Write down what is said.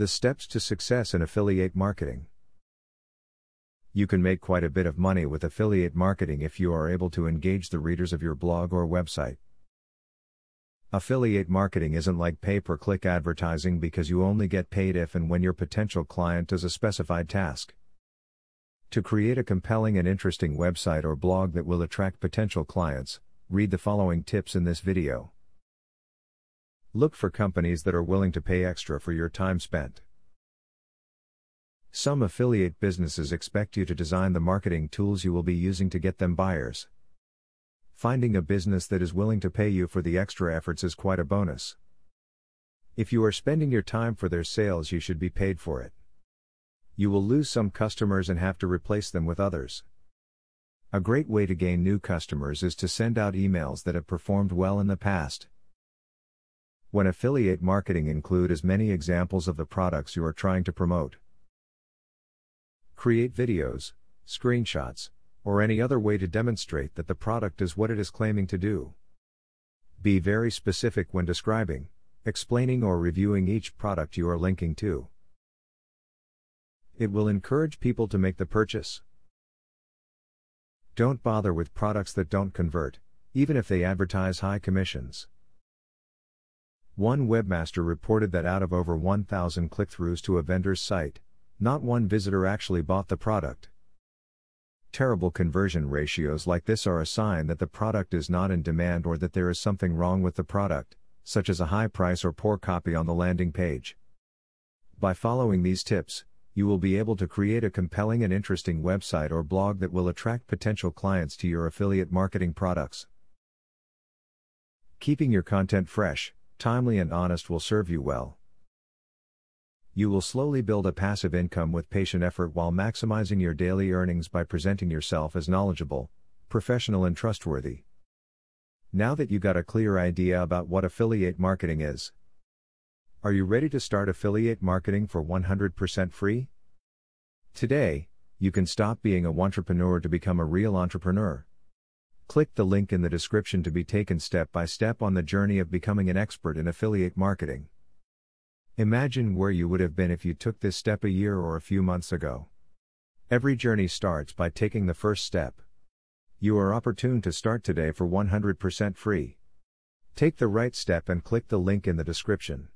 The steps to success in affiliate marketing. You can make quite a bit of money with affiliate marketing if you are able to engage the readers of your blog or website. Affiliate marketing isn't like pay-per-click advertising because you only get paid if and when your potential client does a specified task. To create a compelling and interesting website or blog that will attract potential clients, read the following tips in this video. Look for companies that are willing to pay extra for your time spent. Some affiliate businesses expect you to design the marketing tools you will be using to get them buyers. Finding a business that is willing to pay you for the extra efforts is quite a bonus. If you are spending your time for their sales, you should be paid for it. You will lose some customers and have to replace them with others. A great way to gain new customers is to send out emails that have performed well in the past. When affiliate marketing, include as many examples of the products you are trying to promote. Create videos, screenshots, or any other way to demonstrate that the product is what it is claiming to do. Be very specific when describing, explaining, or reviewing each product you are linking to. It will encourage people to make the purchase. Don't bother with products that don't convert, even if they advertise high commissions. One webmaster reported that out of over 1,000 click-throughs to a vendor's site, not one visitor actually bought the product. Terrible conversion ratios like this are a sign that the product is not in demand or that there is something wrong with the product, such as a high price or poor copy on the landing page. By following these tips, you will be able to create a compelling and interesting website or blog that will attract potential clients to your affiliate marketing products. Keeping your content fresh, timely, and honest will serve you well. You will slowly build a passive income with patient effort while maximizing your daily earnings by presenting yourself as knowledgeable, professional, and trustworthy. Now that you got a clear idea about what affiliate marketing is, are you ready to start affiliate marketing for 100% free? Today, you can stop being a wantrepreneur to become a real entrepreneur. Click the link in the description to be taken step by step on the journey of becoming an expert in affiliate marketing. Imagine where you would have been if you took this step a year or a few months ago. Every journey starts by taking the first step. You are opportune to start today for 100% free. Take the right step and click the link in the description.